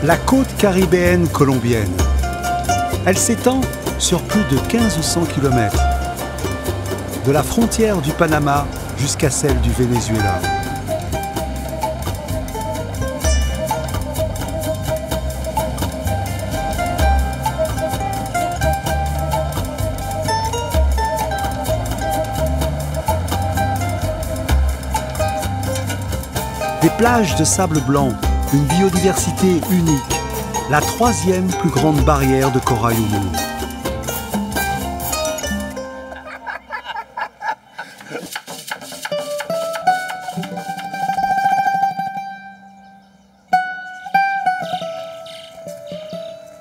La côte caribéenne colombienne. Elle s'étend sur plus de 1500 km, de la frontière du Panama jusqu'à celle du Venezuela. Des plages de sable blanc, une biodiversité unique, la troisième plus grande barrière de corail au monde.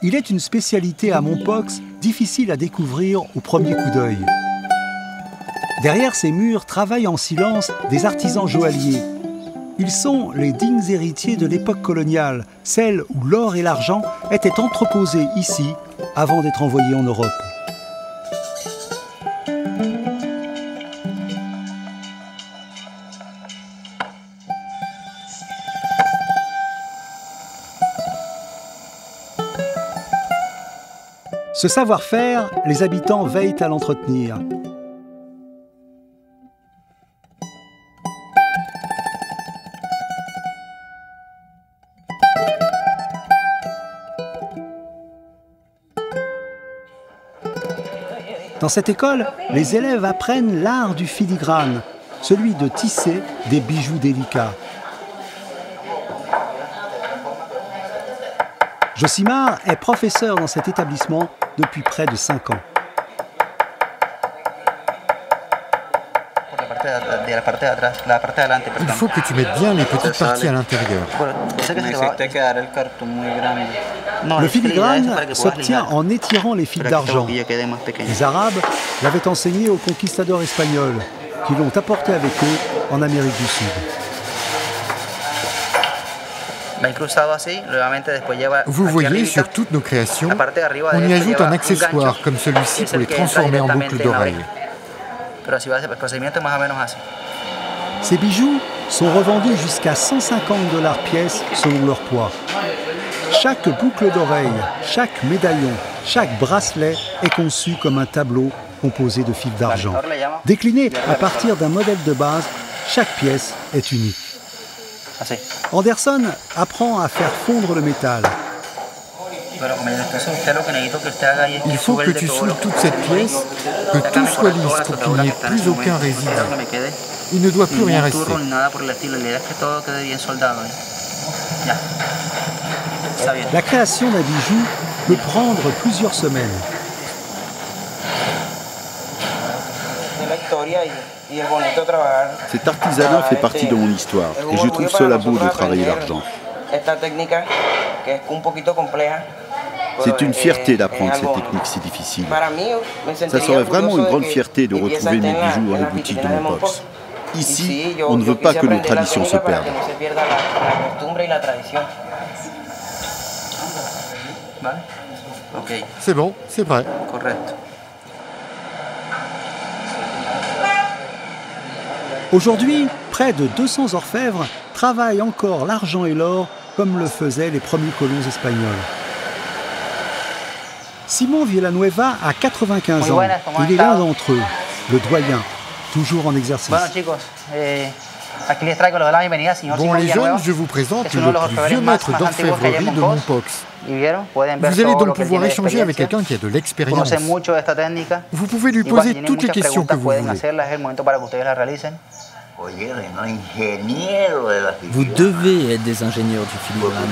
Il est une spécialité à Mompox difficile à découvrir au premier coup d'œil. Derrière ces murs travaillent en silence des artisans joailliers. Ils sont les dignes héritiers de l'époque coloniale, celle où l'or et l'argent étaient entreposés ici avant d'être envoyés en Europe. Ce savoir-faire, les habitants veillent à l'entretenir. Dans cette école, les élèves apprennent l'art du filigrane, celui de tisser des bijoux délicats. Josimar est professeur dans cet établissement depuis près de 5 ans. Il faut que tu mettes bien les petites parties à l'intérieur. Le filigrane s'obtient en étirant les fils d'argent. Les Arabes l'avaient enseigné aux conquistadors espagnols, qui l'ont apporté avec eux en Amérique du Sud. Vous voyez, sur toutes nos créations, on y ajoute un accessoire comme celui-ci pour les transformer en boucles d'oreilles. Ces bijoux sont revendus jusqu'à 150 $ pièce selon leur poids. Chaque boucle d'oreille, chaque médaillon, chaque bracelet est conçu comme un tableau composé de fils d'argent. Décliné à partir d'un modèle de base, chaque pièce est unique. Anderson apprend à faire fondre le métal. Il faut que tu soules toute cette pièce, que tout soit lisse pour qu'il n'y ait plus aucun résidu. Il ne doit plus rien rester. La création d'un bijou peut prendre plusieurs semaines. Cet artisanat fait partie de mon histoire et je trouve cela beau de travailler l'argent. C'est une fierté d'apprendre cette technique si difficile. Ça serait vraiment une grande fierté de retrouver mes bijoux dans les boutiques de Mompox. Ici, on ne veut pas que nos traditions se perdent. C'est bon, c'est vrai. Aujourd'hui, près de 200 orfèvres travaillent encore l'argent et l'or comme le faisaient les premiers colons espagnols. Simon Villanueva a 95 ans. Il est l'un d'entre eux, le doyen, toujours en exercice. Bon les jeunes, je vous présente le plus vieux maître d'orfèvrerie de Mompox. Vous allez donc pouvoir échanger avec quelqu'un qui a de l'expérience. Vous pouvez lui poser toutes les questions que vous voulez. Vous devez être des ingénieurs du filigrane.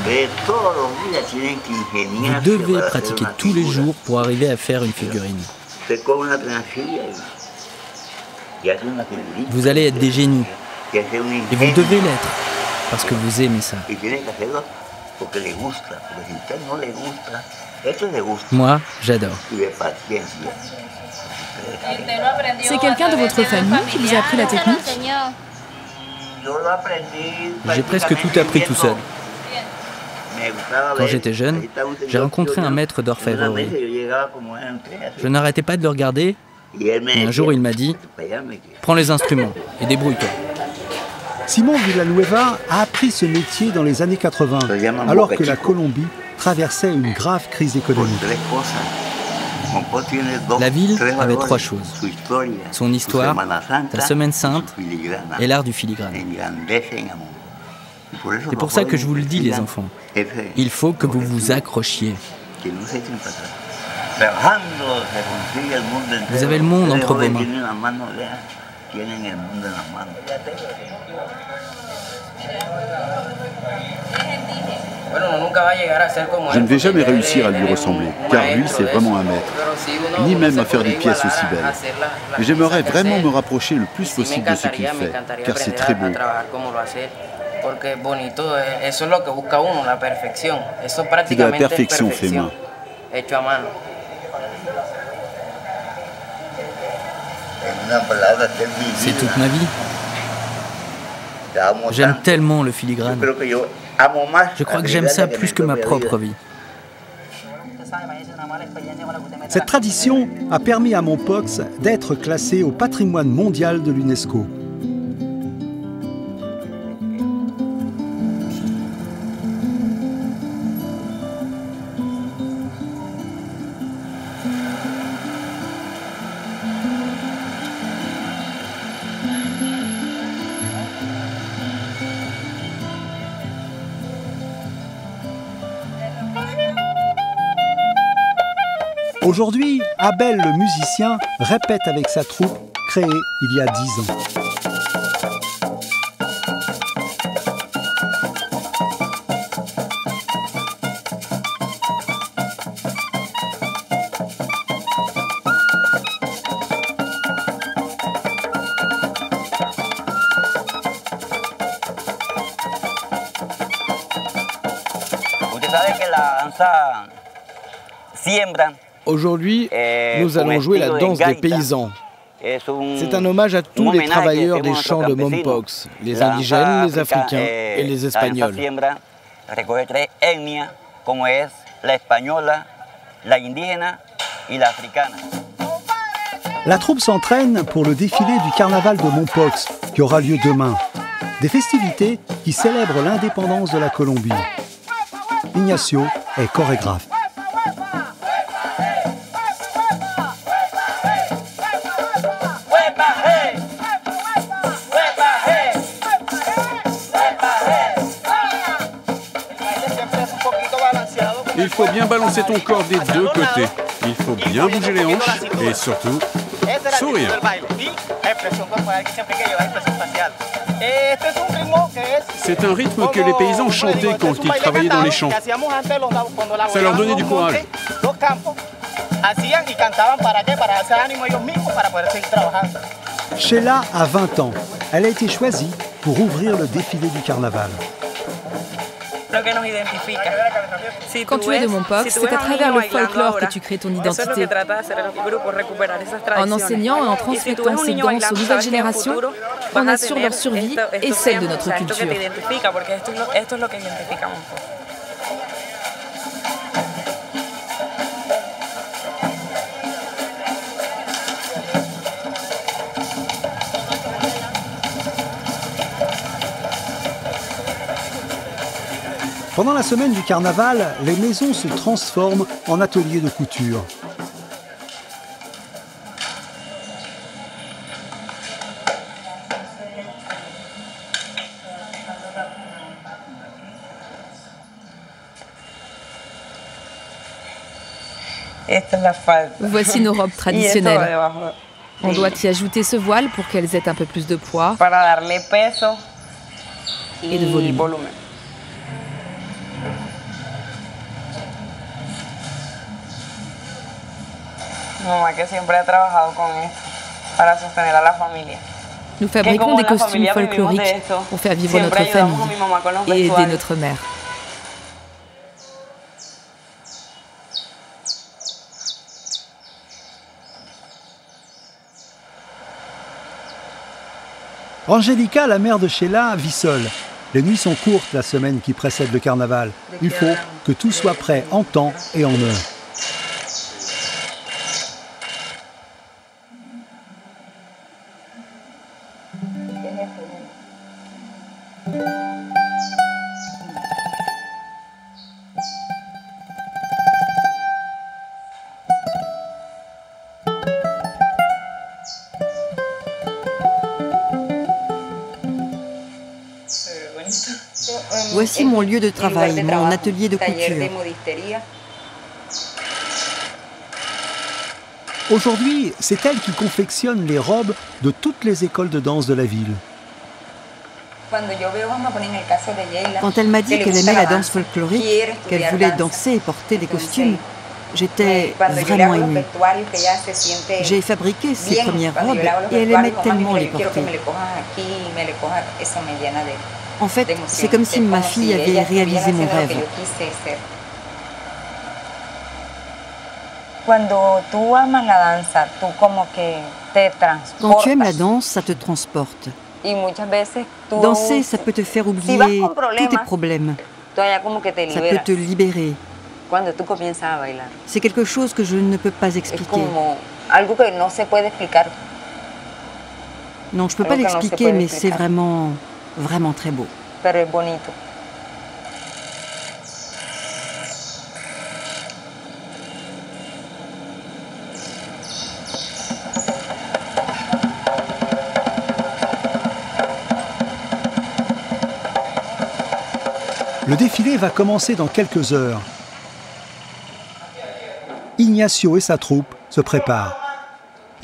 Vous devez pratiquer tous les jours pour arriver à faire une figurine. Vous allez être des génies. Et vous devez l'être, parce que vous aimez ça. Moi, j'adore. C'est quelqu'un de votre famille qui vous a appris la technique? J'ai presque tout appris tout seul. Quand j'étais jeune, j'ai rencontré un maître d'orfèvrerie. Je n'arrêtais pas de le regarder, et un jour il m'a dit « Prends les instruments et débrouille-toi ». Simon Villanueva a appris ce métier dans les années 80, alors que la Colombie traversait une grave crise économique. La ville avait 3 choses. Son histoire, sa Semaine Sainte et l'art du filigrane. C'est pour ça que je vous le dis, les enfants. Il faut que vous vous accrochiez. Vous avez le monde entre vos mains. Je ne vais jamais réussir à lui ressembler, car lui, c'est vraiment un maître, ni même à faire des pièces aussi belles. Mais j'aimerais vraiment me rapprocher le plus possible de ce qu'il fait, car c'est très beau. C'est de la perfection fait main. C'est toute ma vie. J'aime tellement le filigrane. Je crois que j'aime ça plus que ma propre vie. Cette tradition a permis à Mompox d'être classé au patrimoine mondial de l'UNESCO. Aujourd'hui, Abel le musicien répète avec sa troupe créée il y a 10 ans. Aujourd'hui, nous allons jouer la danse des paysans. C'est un hommage à tous les travailleurs des champs de Mompox, les indigènes, les Africains et les Espagnols. La troupe s'entraîne pour le défilé du carnaval de Mompox, qui aura lieu demain. Des festivités qui célèbrent l'indépendance de la Colombie. Ignacio est chorégraphe. Il faut bien balancer ton corps des deux côtés. Il faut bien bouger les hanches et surtout sourire. C'est un rythme que les paysans chantaient quand ils travaillaient dans les champs. Ça leur donnait du courage. Sheila a 20 ans. Elle a été choisie pour ouvrir le défilé du carnaval. Quand tu es de Mompox, c'est à travers le folklore que tu crées ton identité. En enseignant et en transmettant ces danses aux nouvelles générations, on assure leur survie et celle de notre culture. Pendant la semaine du carnaval, les maisons se transforment en ateliers de couture. Voici nos robes traditionnelles. On doit y ajouter ce voile pour qu'elles aient un peu plus de poids et de volume. Nous fabriquons des costumes folkloriques pour faire vivre notre famille et aider notre mère. Angélica, la mère de Sheila, vit seule. Les nuits sont courtes la semaine qui précède le carnaval. Il faut que tout soit prêt en temps et en heure. Voici mon lieu de travail, mon atelier de couture. Aujourd'hui, c'est elle qui confectionne les robes de toutes les écoles de danse de la ville. Quand elle m'a dit qu'elle aimait la danse folklorique, qu'elle voulait danser et porter des costumes, j'étais vraiment émue. J'ai fabriqué ses premières robes et elle aimait tellement les porter. En fait, c'est comme si ma fille avait réalisé mon rêve. Quand tu aimes la danse, ça te transporte. Danser, ça peut te faire oublier tous tes problèmes. Ça peut te libérer. C'est quelque chose que je ne peux pas expliquer. Non, je ne peux pas l'expliquer, mais c'est vraiment très beau. Le défilé va commencer dans quelques heures. Ignacio et sa troupe se préparent.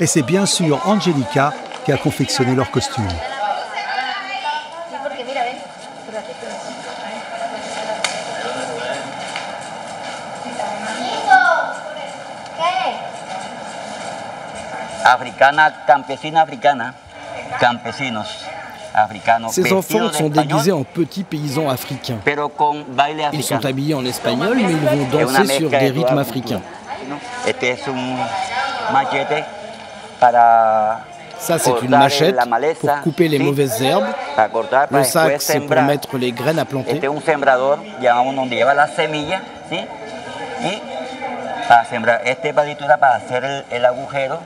Et c'est bien sûr Angelica qui a confectionné leur costume. Africana, campesina africana, campesinos. Ces enfants sont déguisés en petits paysans africains. Ils sont habillés en espagnol, mais ils vont danser sur des rythmes africains. Ça, c'est une machette pour couper les mauvaises herbes. Le sac, c'est pour mettre les graines à planter.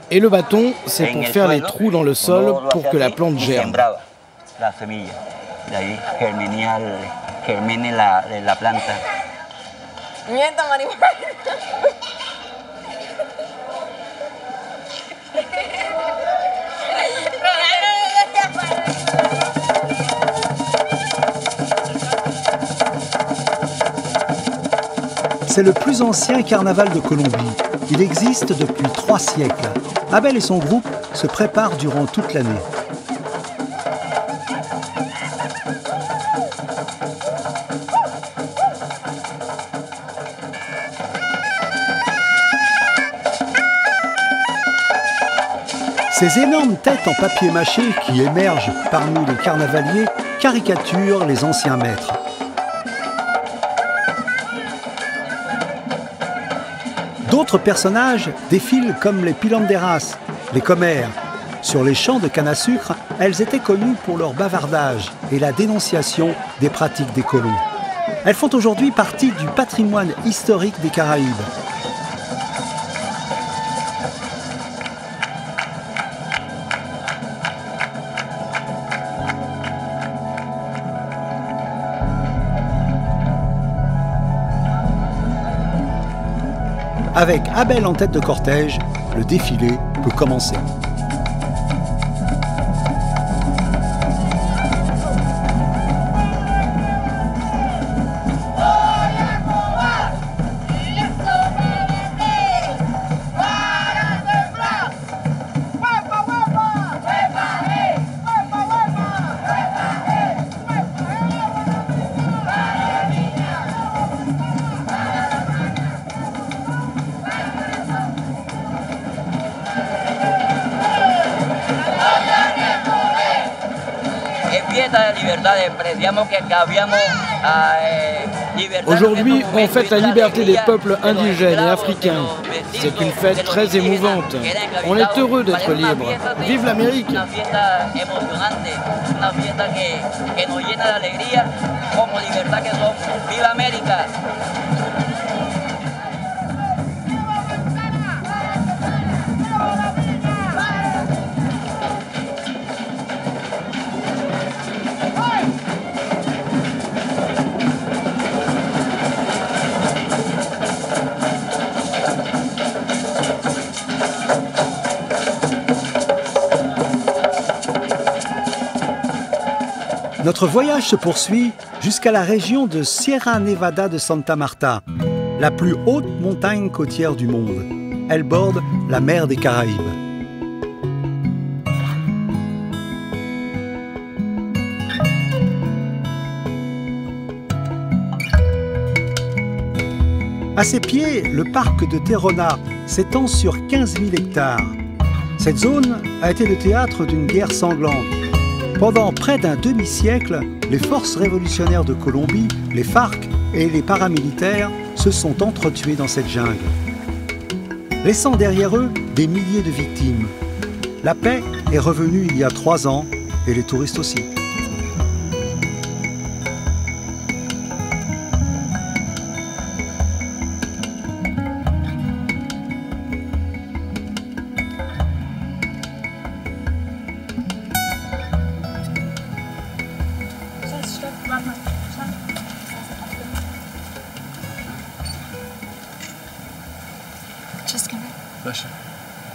Et le bâton, c'est pour faire les trous dans le sol pour que la plante germe. La semilla, de ahí germine la planta. C'est le plus ancien carnaval de Colombie. Il existe depuis 3 siècles. Abel et son groupe se préparent durant toute l'année. Ces énormes têtes en papier mâché qui émergent parmi les carnavaliers caricaturent les anciens maîtres. D'autres personnages défilent comme les pilanderas, les commères. Sur les champs de canne à sucre, elles étaient connues pour leur bavardage et la dénonciation des pratiques des colons. Elles font aujourd'hui partie du patrimoine historique des Caraïbes. Avec Abel en tête de cortège, le défilé peut commencer. Aujourd'hui, on fête la liberté des peuples indigènes et africains. C'est une fête très émouvante. On est heureux d'être libre. Vive l'Amérique! Notre voyage se poursuit jusqu'à la région de Sierra Nevada de Santa Marta, la plus haute montagne côtière du monde. Elle borde la mer des Caraïbes. À ses pieds, le parc de Terrona s'étend sur 15 000 hectares. Cette zone a été le théâtre d'une guerre sanglante. Pendant près d'un demi-siècle, les forces révolutionnaires de Colombie, les FARC et les paramilitaires se sont entretués dans cette jungle, laissant derrière eux des milliers de victimes. La paix est revenue il y a 3 ans et les touristes aussi.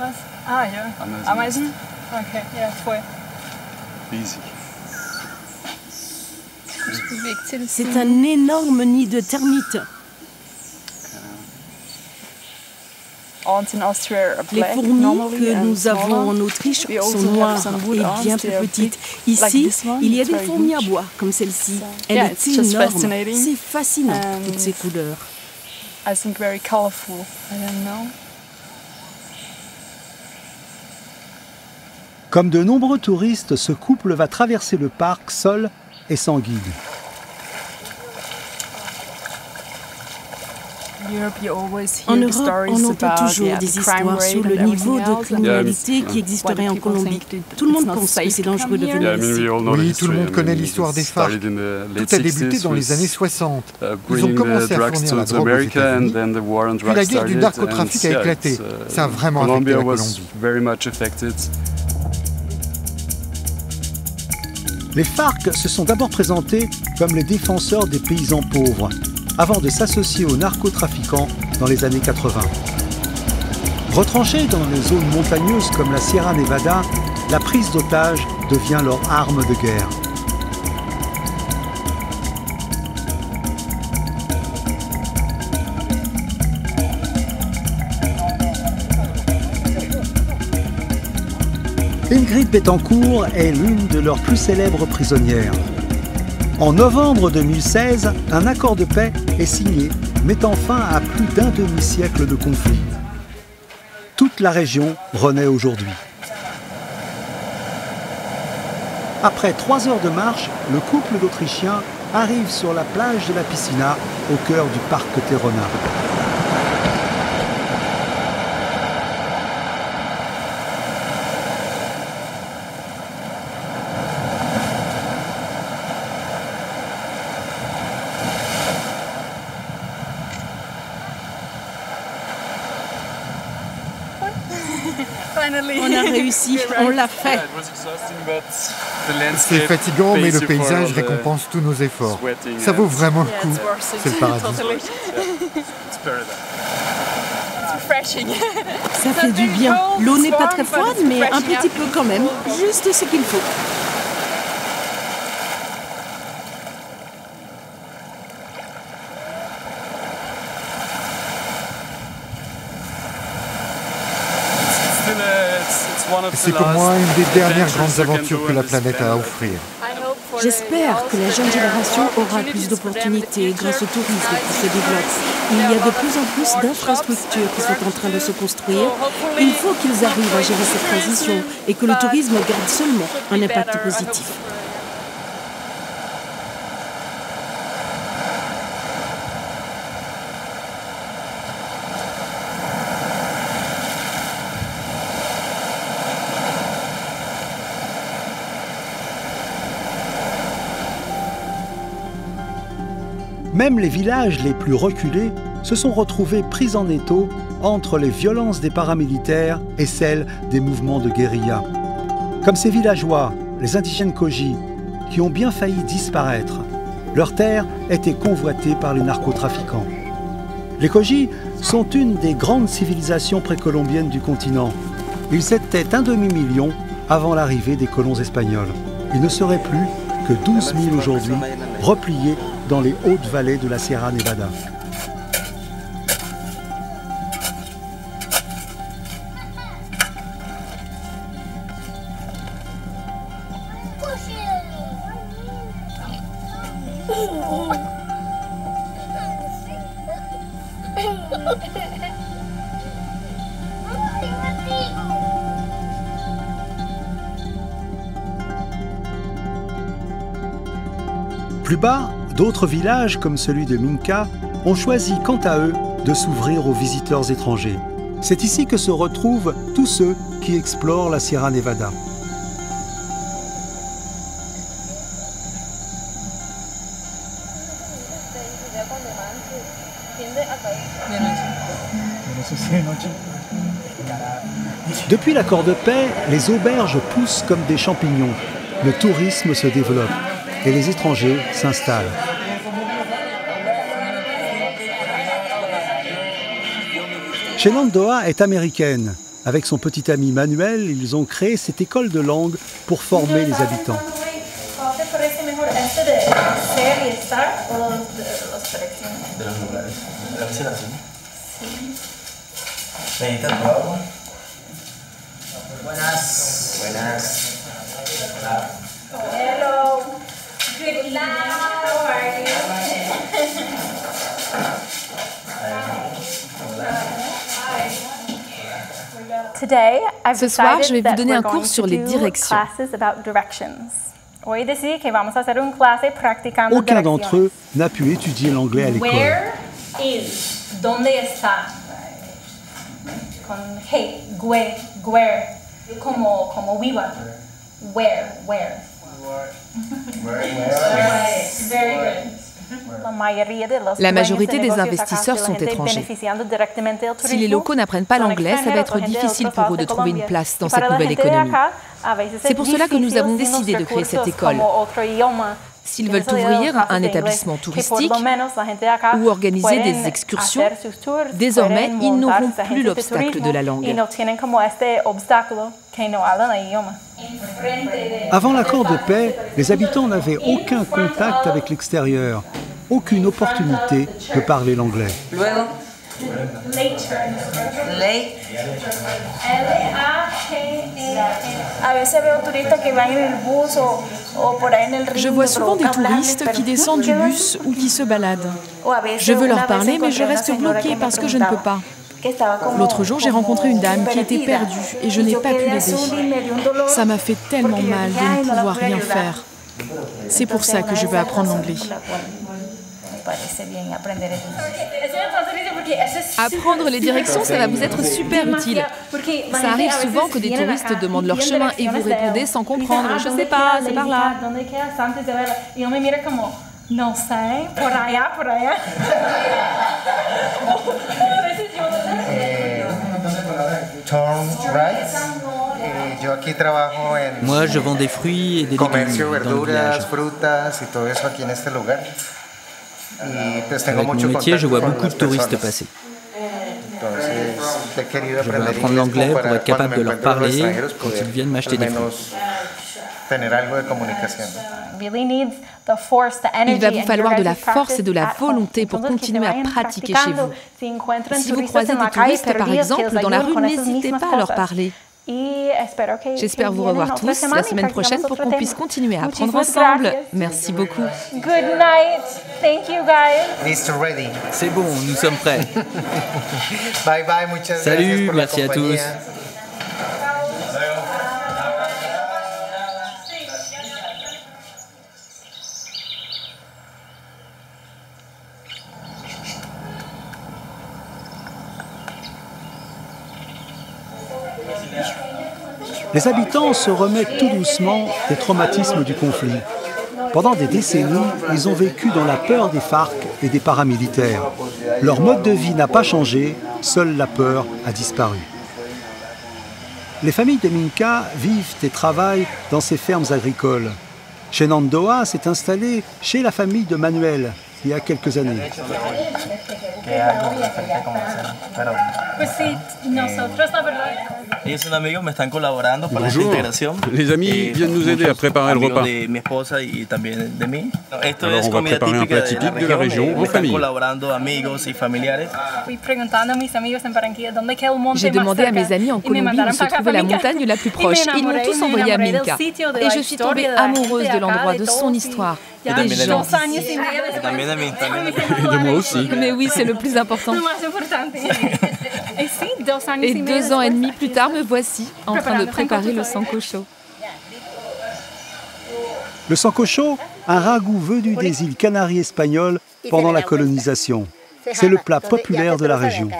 Was? Ah ja, Ameisen? Okay, ja, voll. Riesig. C'est un énorme nid de termites. Les fourmis que nous avons en Autriche sont noires et bien plus petites. Ici, il y a des fourmis à bois, comme celle-ci. Elle est énorme. C'est fascinant, toutes ces couleurs. Comme de nombreux touristes, ce couple va traverser le parc seul et sans guide. En Europe, on entend toujours des histoires sur le niveau de criminalité qui existerait en Colombie. Tout le monde pense que c'est dangereux de venir ici. Oui, tout le monde connaît l'histoire des FARC. Tout a débuté dans les années 60. Ils ont commencé à fournir la drogue aux États-Unis, puis la guerre du narcotrafic a éclaté. Ça a vraiment affecté la Colombie. Les FARC se sont d'abord présentés comme les défenseurs des paysans pauvres, avant de s'associer aux narcotrafiquants dans les années 80. Retranchés dans les zones montagneuses comme la Sierra Nevada, la prise d'otages devient leur arme de guerre. Ingrid Betancourt est l'une de leurs plus célèbres prisonnières. En novembre 2016, un accord de paix est signé, mettant fin à plus d'un demi-siècle de conflit. Toute la région renaît aujourd'hui. Après 3 heures de marche, le couple d'Autrichiens arrive sur la plage de la Piscina, au cœur du parc Terrona. On a réussi, on l'a fait. C'est fatigant, mais le paysage récompense tous nos efforts. Ça vaut vraiment le coup. C'est le paradis. Ça fait du bien. L'eau n'est pas très froide, mais un petit peu quand même. Juste ce qu'il faut. C'est pour moi une des dernières grandes aventures que la planète a à offrir. J'espère que la jeune génération aura plus d'opportunités grâce au tourisme qui se développe. Il y a de plus en plus d'infrastructures qui sont en train de se construire. Il faut qu'ils arrivent à gérer cette transition et que le tourisme garde seulement un impact positif. Même les villages les plus reculés se sont retrouvés pris en étau entre les violences des paramilitaires et celles des mouvements de guérilla. Comme ces villageois, les indigènes Koji, qui ont bien failli disparaître. Leurs terres étaient convoitées par les narcotrafiquants. Les Koji sont une des grandes civilisations précolombiennes du continent. Ils étaient un demi-million avant l'arrivée des colons espagnols. Ils ne seraient plus que 12 000 aujourd'hui, repliés dans les hautes vallées de la Sierra Nevada. Plus bas, d'autres villages, comme celui de Minca, ont choisi quant à eux de s'ouvrir aux visiteurs étrangers. C'est ici que se retrouvent tous ceux qui explorent la Sierra Nevada. Depuis l'accord de paix, les auberges poussent comme des champignons. Le tourisme se développe et les étrangers s'installent. Shenandoah est américaine. Avec son petit ami Manuel, ils ont créé cette école de langue pour former les habitants. Hello. Good night. How are you? Ce soir, je vais vous donner un cours sur les directions. Aucun d'entre eux n'a pu étudier l'anglais à l'école. Where is? ¿Dónde está? Con hey, where, como viva. Where. Very good. La majorité des investisseurs sont étrangers. Si les locaux n'apprennent pas l'anglais, ça va être difficile pour eux de trouver une place dans cette nouvelle économie. C'est pour cela que nous avons décidé de créer cette école. S'ils veulent ouvrir un établissement touristique ou organiser des excursions, désormais, ils n'auront plus l'obstacle de la langue. Avant l'accord de paix, les habitants n'avaient aucun contact avec l'extérieur, aucune opportunité de parler l'anglais. Je vois souvent des touristes qui descendent du bus ou qui se baladent. Je veux leur parler, mais je reste bloquée parce que je ne peux pas. L'autre jour, j'ai rencontré une dame qui était perdue et je n'ai pas pu l'aider. Ça m'a fait tellement mal de ne pouvoir rien faire. C'est pour ça que je veux apprendre l'anglais. Apprendre les directions, ça va vous être super utile. Ça arrive souvent que des touristes demandent leur chemin et vous répondez sans comprendre. Je sais pas, c'est par là. No sé, por allá. Moi, je vends des fruits et des légumes dans le village. Avec mon métier, je vois beaucoup de touristes passer. Je veux apprendre l'anglais pour être capable de leur parler quand ils viennent m'acheter des fruits. Il va vous falloir de la force et de la volonté pour continuer à pratiquer chez vous. Si vous croisez des touristes, par exemple, dans la rue, n'hésitez pas à leur parler. J'espère vous revoir tous la semaine prochaine pour qu'on puisse continuer à apprendre ensemble. Merci beaucoup. Good night. Thank you, guys. C'est bon, nous sommes prêts. Bye bye, muchas Salut, merci à tous. Les habitants se remettent tout doucement des traumatismes du conflit. Pendant des décennies, ils ont vécu dans la peur des FARC et des paramilitaires. Leur mode de vie n'a pas changé, seule la peur a disparu. Les familles de Minca vivent et travaillent dans ces fermes agricoles. Shenandoah s'est installée chez la famille de Manuel, il y a quelques années. Bonjour, les amis viennent nous aider à préparer le repas. Alors on va préparer un plat typique de la région en famille. J'ai demandé à mes amis en Colombie où se trouvait la montagne la plus proche. Ils m'ont tous envoyé à Minca. Et je suis tombée amoureuse de l'endroit, de son histoire. Et des gens. Et de moi aussi. Mais oui, c'est le plus important. Et 2 ans et demi plus tard, me voici en train de préparer le sancocho. Le sancocho, un ragoût venu des îles Canaries espagnoles pendant la colonisation. C'est le plat populaire de la région.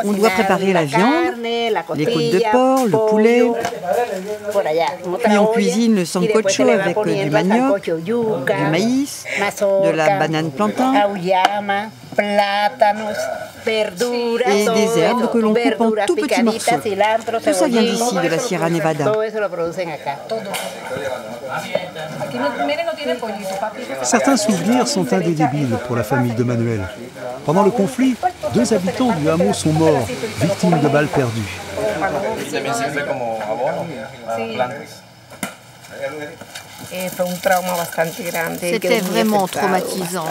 On doit préparer la viande, les côtes de porc, le poulet. Puis on cuisine le sancocho avec du manioc, du maïs, de la banane plantain et des herbes que l'on coupe en tout petits morceaux. Tout ça vient d'ici, de la Sierra Nevada. Certains souvenirs sont indélébiles pour la famille de Manuel. Pendant le conflit, 2 habitants du hameau sont morts, victimes de balles perdues. C'était vraiment traumatisant.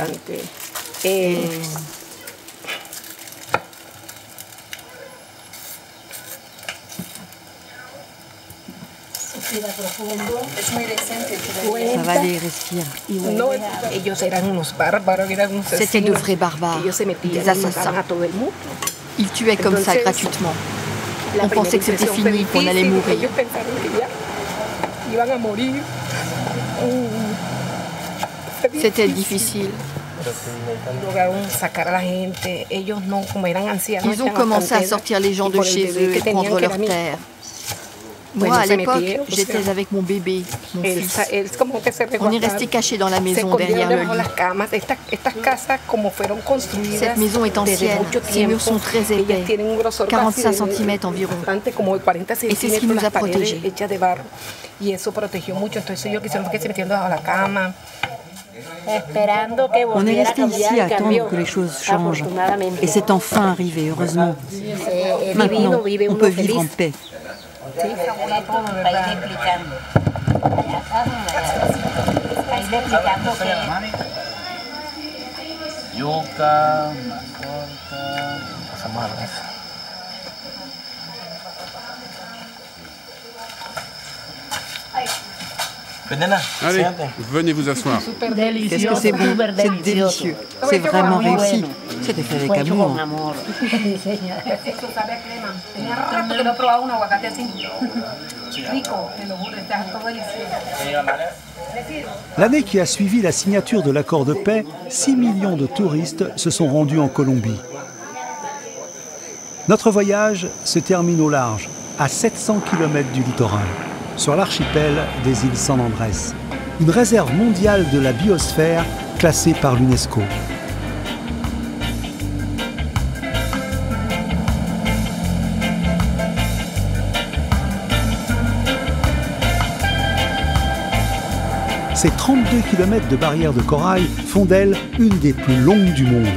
Ça va aller, respire. C'était de vrais barbares, des assassins. Ils tuaient comme ça gratuitement. On pensait que c'était fini, qu'on allait mourir. C'était difficile. Ils ont commencé à sortir les gens de chez eux et prendre leurs terres. Moi, à l'époque, j'étais avec mon bébé, mon fils. On est resté cachés dans la maison derrière le lit. Cette maison est ancienne, ses murs sont très épais, 45 cm environ. Et c'est ce qui nous a protégés. On est resté ici à attendre que les choses changent. Et c'est enfin arrivé, heureusement. Maintenant, on peut vivre en paix. Allez, venez vous asseoir. Qu'est-ce que c'est bon, c'est délicieux. C'est vraiment réussi. C'était fait avec amour. L'année qui a suivi la signature de l'accord de paix, 6 millions de touristes se sont rendus en Colombie. Notre voyage se termine au large, à 700 km du littoral, sur l'archipel des îles San Andrés, une réserve mondiale de la biosphère classée par l'UNESCO. Ces 32 km de barrières de corail font d'elle une des plus longues du monde.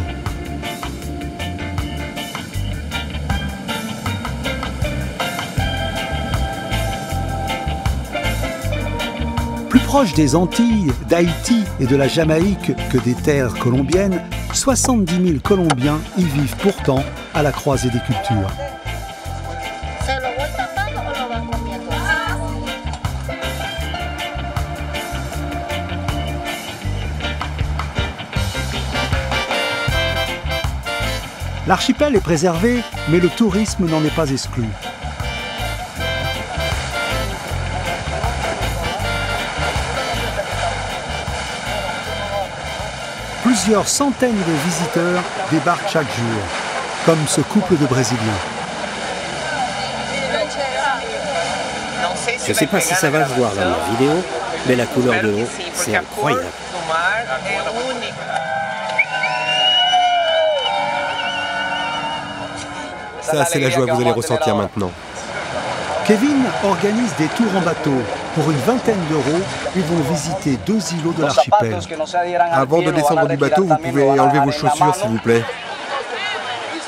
Plus proche des Antilles, d'Haïti et de la Jamaïque que des terres colombiennes, 70 000 Colombiens y vivent pourtant à la croisée des cultures. L'archipel est préservé, mais le tourisme n'en est pas exclu. Plusieurs centaines de visiteurs débarquent chaque jour, comme ce couple de Brésiliens. Je ne sais pas si ça va se voir dans la vidéo, mais la couleur de l'eau, c'est incroyable. Ça, c'est la joie que vous allez ressentir maintenant. Kevin organise des tours en bateau. Pour une vingtaine d'euros, ils vont visiter 2 îlots de l'archipel. Avant de descendre du bateau, vous pouvez enlever vos chaussures, s'il vous plaît.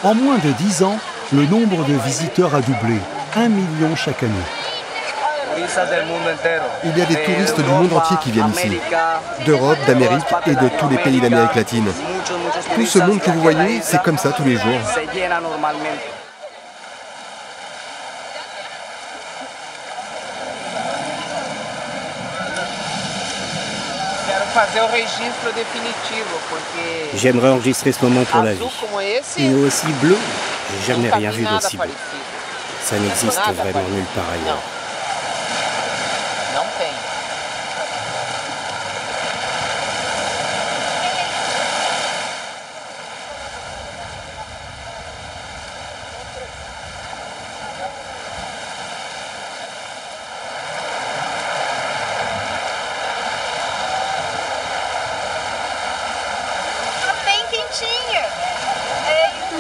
En moins de 10 ans, le nombre de visiteurs a doublé. 1 million chaque année. Il y a des touristes du monde entier qui viennent ici. D'Europe, d'Amérique et de tous les pays d'Amérique latine. Tout ce monde que vous voyez, c'est comme ça tous les jours. J'aimerais enregistrer ce moment pour la vie. Une eau aussi bleue, j'ai jamais rien vu d'aussi beau. Ça n'existe vraiment nulle part ailleurs.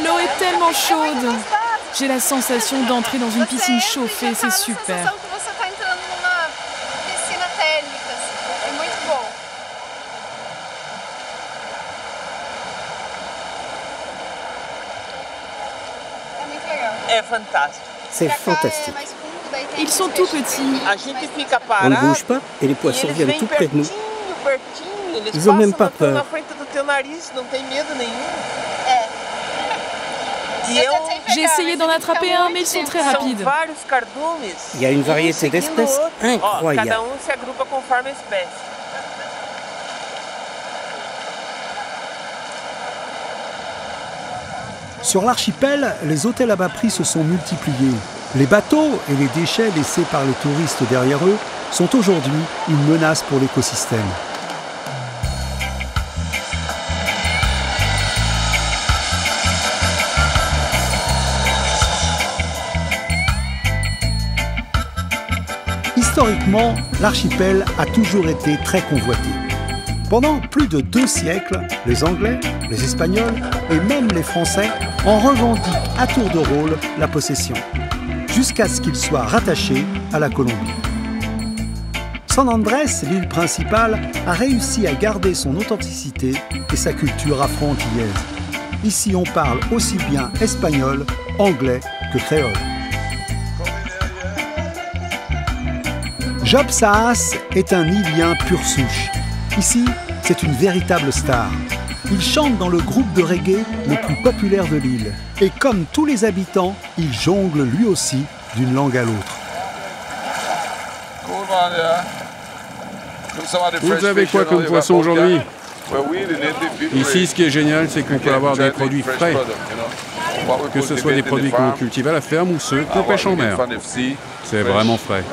L'eau est tellement chaude. J'ai la sensation d'entrer dans une piscine chauffée, c'est super. C'est fantastique. Ils sont tout petits. On ne bouge pas et les poissons viennent tout près de nous. Ils n'ont même pas peur. J'ai essayé d'en attraper un, mais ils sont très rapides. Il y a une variété d'espèces incroyable. Sur l'archipel, les hôtels à bas prix se sont multipliés. Les bateaux et les déchets laissés par les touristes derrière eux sont aujourd'hui une menace pour l'écosystème. Historiquement, l'archipel a toujours été très convoité. Pendant plus de 2 siècles, les Anglais, les Espagnols et même les Français en revendiquent à tour de rôle la possession, jusqu'à ce qu'il soit rattaché à la Colombie. San Andrés, l'île principale, a réussi à garder son authenticité et sa culture afro-antillaise. Ici, on parle aussi bien espagnol, anglais que créole. Job Saas est un Ilien pur souche. Ici, c'est une véritable star. Il chante dans le groupe de reggae le plus populaire de l'île. Et comme tous les habitants, il jongle lui aussi d'une langue à l'autre. Vous avez quoi comme poisson aujourd'hui? Ici, ce qui est génial, c'est qu'on peut avoir des produits frais. Que ce soit des produits qu'on cultive à la ferme ou ceux qu'on pêche en mer. C'est vraiment frais.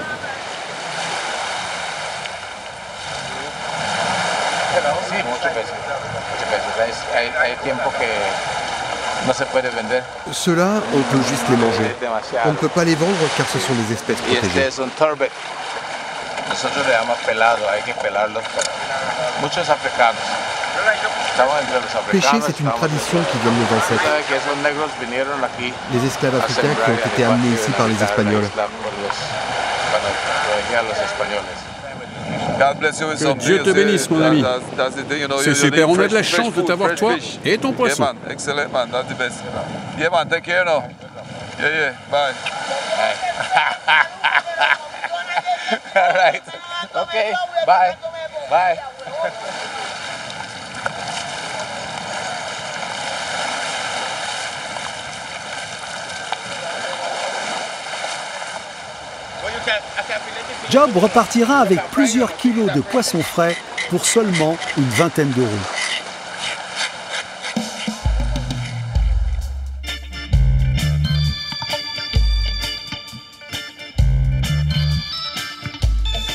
Ceux-là, on peut juste les manger. On ne peut pas les vendre car ce sont des espèces protégées. Pêcher, c'est une tradition qui vient de nos ancêtres. Les esclaves africains qui ont été amenés ici par les Espagnols. Que Dieu te bénisse, mon ami. C'est super, on a de la chance de t'avoir toi et ton poisson. Job repartira avec plusieurs kilos de poissons frais pour seulement une vingtaine d'euros.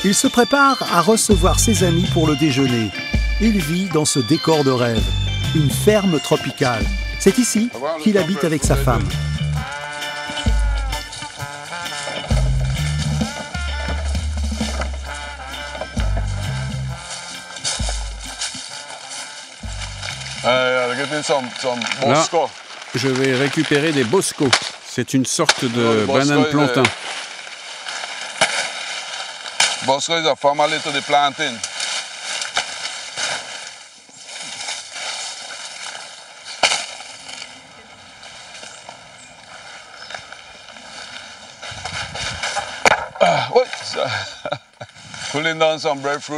Il se prépare à recevoir ses amis pour le déjeuner. Il vit dans ce décor de rêve, une ferme tropicale. C'est ici qu'il habite avec sa femme. Là, je vais récupérer des boscos. C'est une sorte de banane plantain. Bosco is a family to the plantain.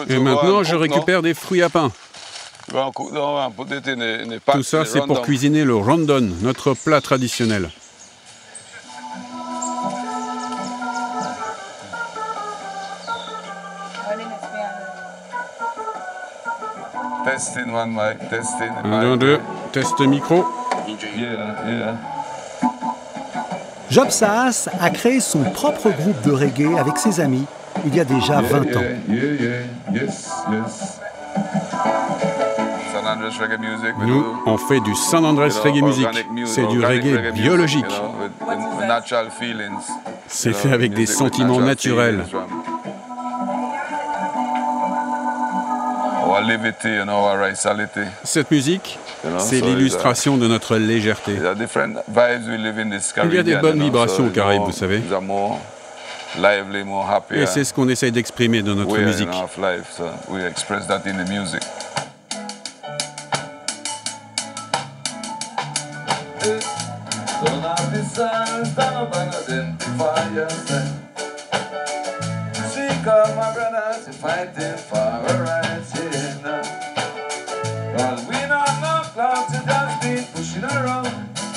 Et maintenant, je récupère des fruits à pain. Tout ça, c'est pour cuisiner le rondon, notre plat traditionnel. Un, deux, test micro. Job Saas a créé son propre groupe de reggae avec ses amis il y a déjà 20 ans. Nous, on fait du San Andrés Reggae Music. C'est du reggae biologique. C'est fait avec des sentiments naturels. Cette musique, c'est l'illustration de notre légèreté. Il y a des bonnes vibrations aux Caraïbes, vous savez. Et c'est ce qu'on essaye d'exprimer dans notre musique.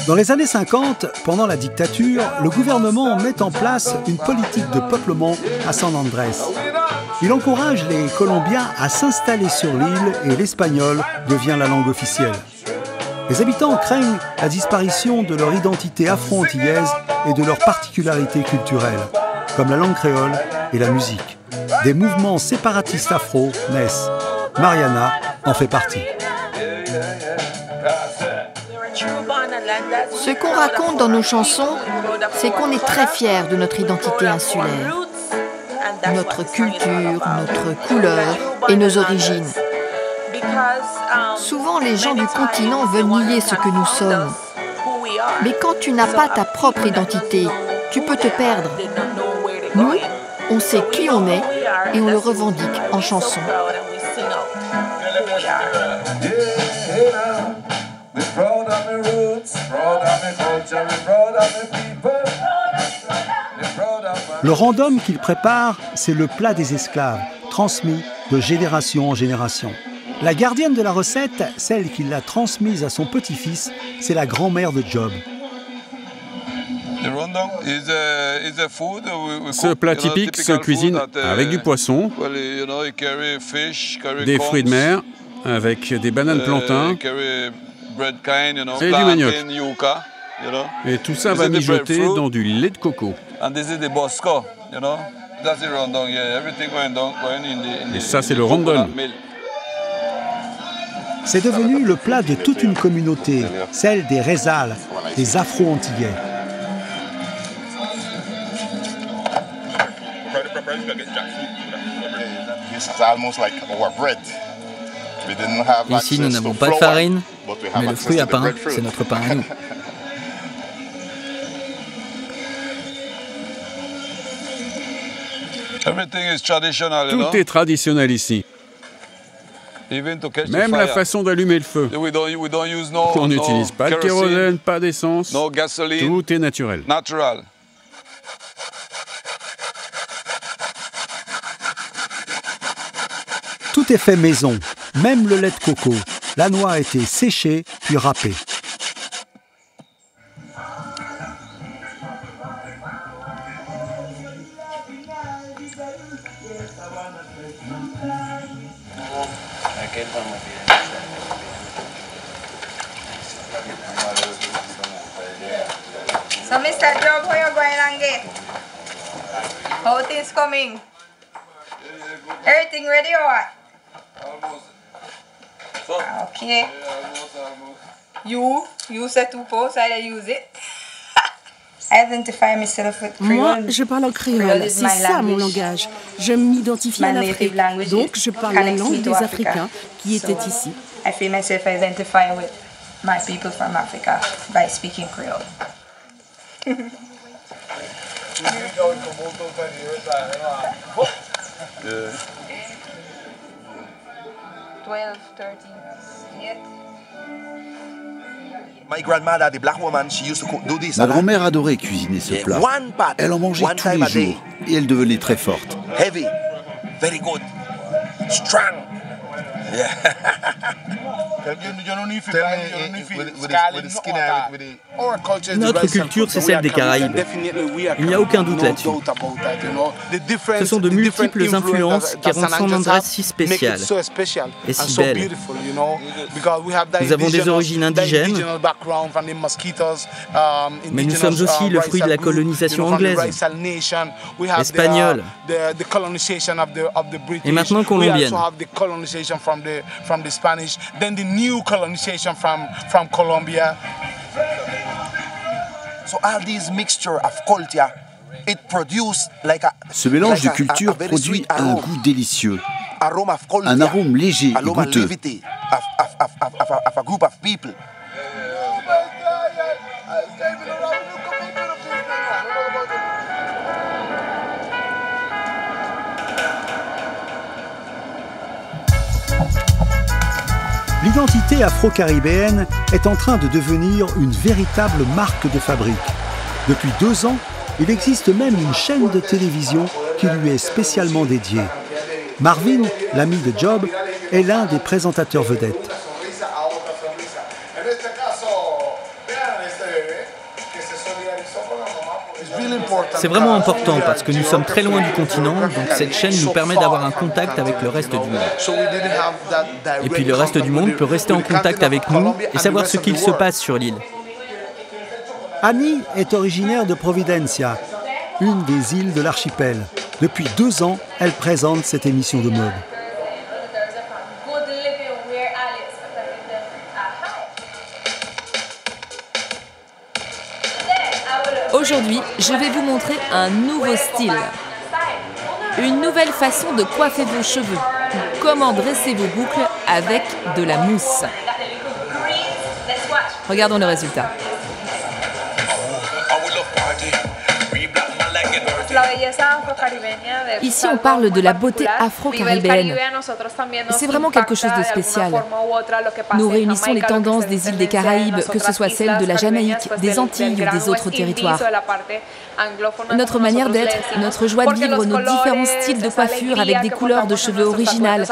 Dans les années 50, pendant la dictature, le gouvernement met en place une politique de peuplement à San Andrés. Il encourage les Colombiens à s'installer sur l'île et l'espagnol devient la langue officielle. Les habitants craignent la disparition de leur identité afro-antillaise et de leurs particularités culturelles, comme la langue créole et la musique. Des mouvements séparatistes afro naissent. Mariana en fait partie. Ce qu'on raconte dans nos chansons, c'est qu'on est très fiers de notre identité insulaire, notre culture, notre couleur et nos origines. Souvent, les gens du continent veulent nier ce que nous sommes. Mais quand tu n'as pas ta propre identité, tu peux te perdre. Nous, on sait qui on est et on le revendique en chanson. Le random qu'il prépare, c'est le plat des esclaves, transmis de génération en génération. La gardienne de la recette, celle qui l'a transmise à son petit-fils, c'est la grand-mère de Job. Ce plat typique se cuisine avec du poisson, des fruits de mer, avec des bananes plantains et du manioc. Et tout ça va mijoter dans du lait de coco. Et ça, c'est le rondon. C'est devenu le plat de toute une communauté, celle des Rezals, des Afro-Antillais. Ici, nous n'avons pas de farine, mais le fruit à pain, c'est notre pain à nous. Tout est traditionnel ici. Même la façon d'allumer le feu. On n'utilise pas de kérosène, pas d'essence. Tout est naturel. Tout est fait maison, même le lait de coco. La noix a été séchée puis râpée. So, Mr. Job, where you going and get? How things coming? Everything ready or what? Okay. You said to post, I use it. Identify myself with Creole. Moi, je parle en créole, c'est ça mon langage. Je m'identifie à l'Afrique, donc je parle la langue des Africains qui étaient ici. I feel myself identify with my people from Africa by speaking Creole. Ma grand-mère adorait cuisiner ce plat. Elle en mangeait tous les jours et elle devenait très forte. Heavy, very good, strong. Notre culture, c'est celle des Caraïbes. Il n'y a aucun doute là-dessus. Ce sont de multiples influences qui rendent son endroit si spécial et si belle. Nous avons des origines indigènes, mais nous sommes aussi le fruit de la colonisation anglaise, espagnole et maintenant colombienne. Ce mélange de cultures produit un goût délicieux, un arôme léger et goûteux. L'identité afro-caribéenne est en train de devenir une véritable marque de fabrique. Depuis 2 ans, il existe même une chaîne de télévision qui lui est spécialement dédiée. Marvin, l'ami de Job, est l'un des présentateurs vedettes. C'est vraiment important parce que nous sommes très loin du continent, donc cette chaîne nous permet d'avoir un contact avec le reste du monde. Et puis le reste du monde peut rester en contact avec nous et savoir ce qu'il se passe sur l'île. Annie est originaire de Providencia, une des îles de l'archipel. Depuis 2 ans, elle présente cette émission de mode. Aujourd'hui, je vais vous montrer un nouveau style. Une nouvelle façon de coiffer vos cheveux. Comment dresser vos boucles avec de la mousse. Regardons le résultat. Ici, on parle de la beauté afro-caribéenne. C'est vraiment quelque chose de spécial. Nous réunissons les tendances des îles des Caraïbes, que ce soit celles de la Jamaïque, des Antilles ou des autres territoires. Notre manière d'être, notre joie de vivre, nos différents styles de coiffure avec des couleurs de cheveux originales,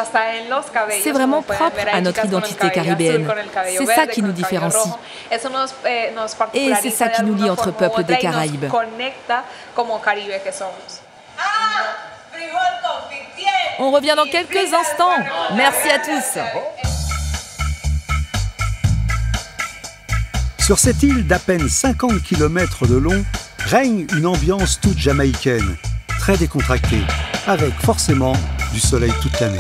c'est vraiment propre à notre identité caribéenne. C'est ça qui nous différencie. Et c'est ça qui nous lie entre peuples des Caraïbes. On revient dans quelques instants. Merci à tous. Sur cette île d'à peine 50 km de long, règne une ambiance toute jamaïcaine, très décontractée, avec forcément du soleil toute l'année.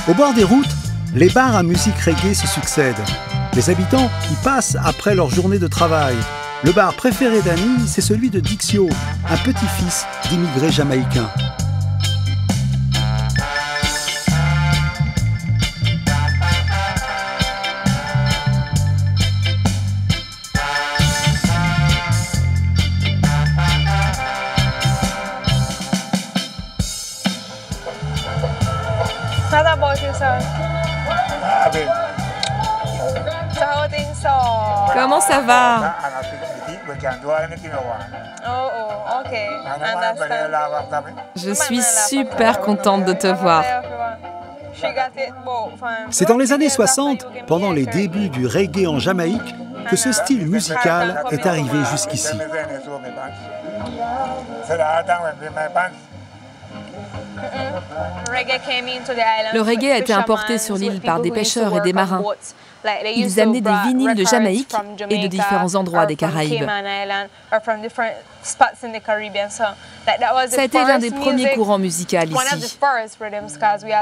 Au bord des routes, les bars à musique reggae se succèdent. Les habitants y passent après leur journée de travail. Le bar préféré d'Annie, c'est celui de Dixio, un petit-fils d'immigrés jamaïcains. Comment ça va? Je suis super contente de te voir. C'est dans les années 60, pendant les débuts du reggae en Jamaïque, que ce style musical est arrivé jusqu'ici. Le reggae a été importé sur l'île par des pêcheurs et des marins. Ils amenaient des vinyles de Jamaïque et de différents endroits des Caraïbes. Ça a été l'un des premiers courants musicaux ici.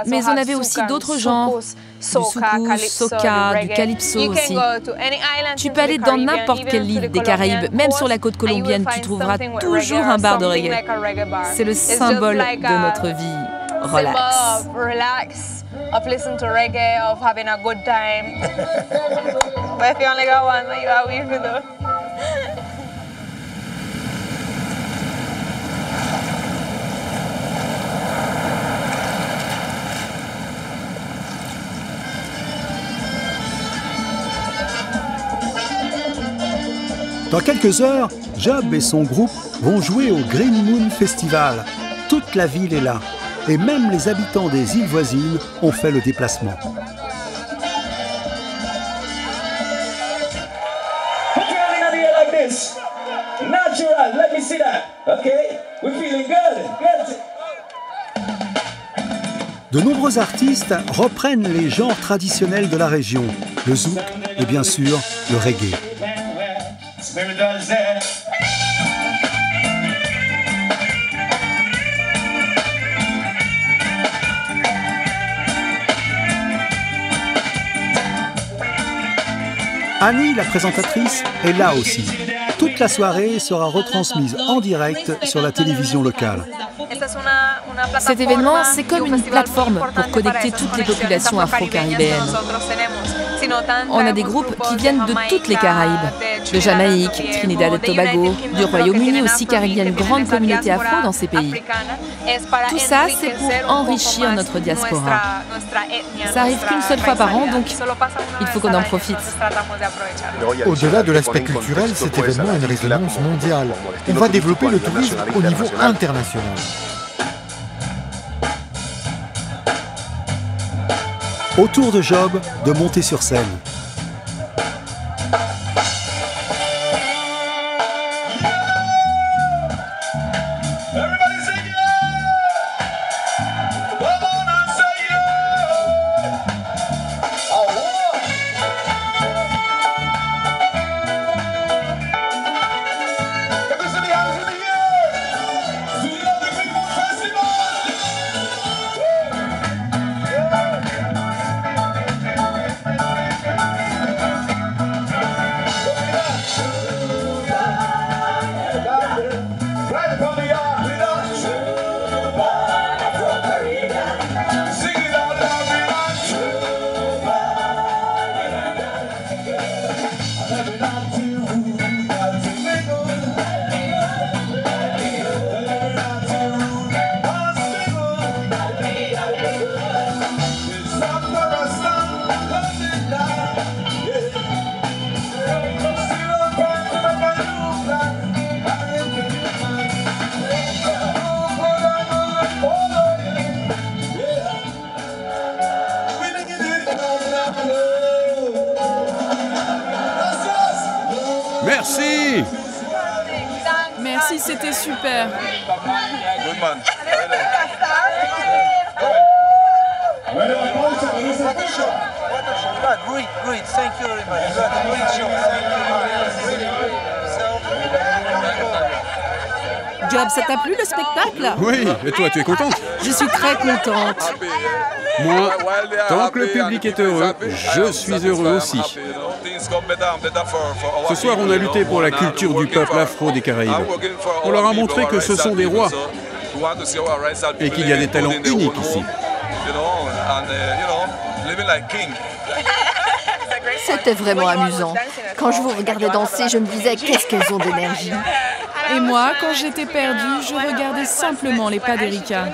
Mais on avait aussi d'autres genres, du soukous, soca, du calypso aussi. Tu peux aller dans n'importe quelle île des Caraïbes, même sur la côte colombienne, tu trouveras toujours un bar de reggae. C'est le symbole de notre vie. Relax. Of listening to reggae, of having a good time. But if you only got one, you are with me though. Dans quelques heures, Job et son groupe vont jouer au Green Moon Festival. Toute la ville est là. Et même les habitants des îles voisines ont fait le déplacement. De nombreux artistes reprennent les genres traditionnels de la région, le zouk et bien sûr le reggae. Annie, la présentatrice, est là aussi. Toute la soirée sera retransmise en direct sur la télévision locale. Cet événement, c'est comme une plateforme pour connecter toutes les populations afro-caribéennes. On a des groupes qui viennent de toutes les Caraïbes, de Jamaïque, Trinidad et Tobago, du Royaume-Uni aussi car il y a une grande communauté afro dans ces pays. Tout ça, c'est pour enrichir notre diaspora. Ça arrive qu'une seule fois par an, donc il faut qu'on en profite. Au-delà de l'aspect culturel, cet événement a une résonance mondiale. On va développer le tourisme au niveau international. Au tour de Job de monter sur scène. Merci. Merci, c'était super. Job, ça t'a plu le spectacle? Oui, et toi, tu es contente? Je suis très contente. Moi, tant que le public est heureux, je suis heureux aussi. Ce soir, on a lutté pour la culture du peuple afro des Caraïbes. On leur a montré que ce sont des rois et qu'il y a des talents uniques ici. C'était vraiment amusant. Quand je vous regardais danser, je me disais qu'est-ce qu'elles ont d'énergie. Et moi, quand j'étais perdue, je regardais simplement les pas d'Erika.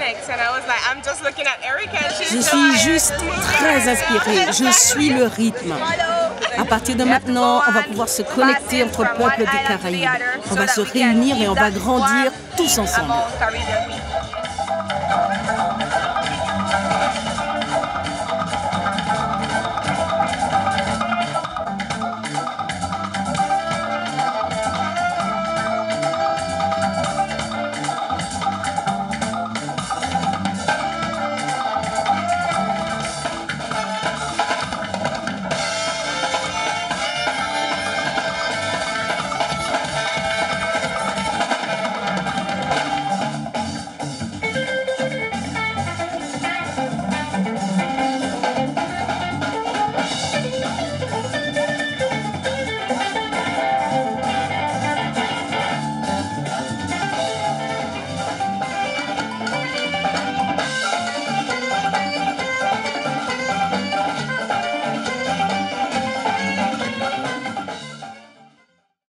Je suis juste très inspirée. Je suis le rythme. À partir de maintenant, on va pouvoir se connecter entre peuples des Caraïbes. On va se réunir et on va grandir tous ensemble.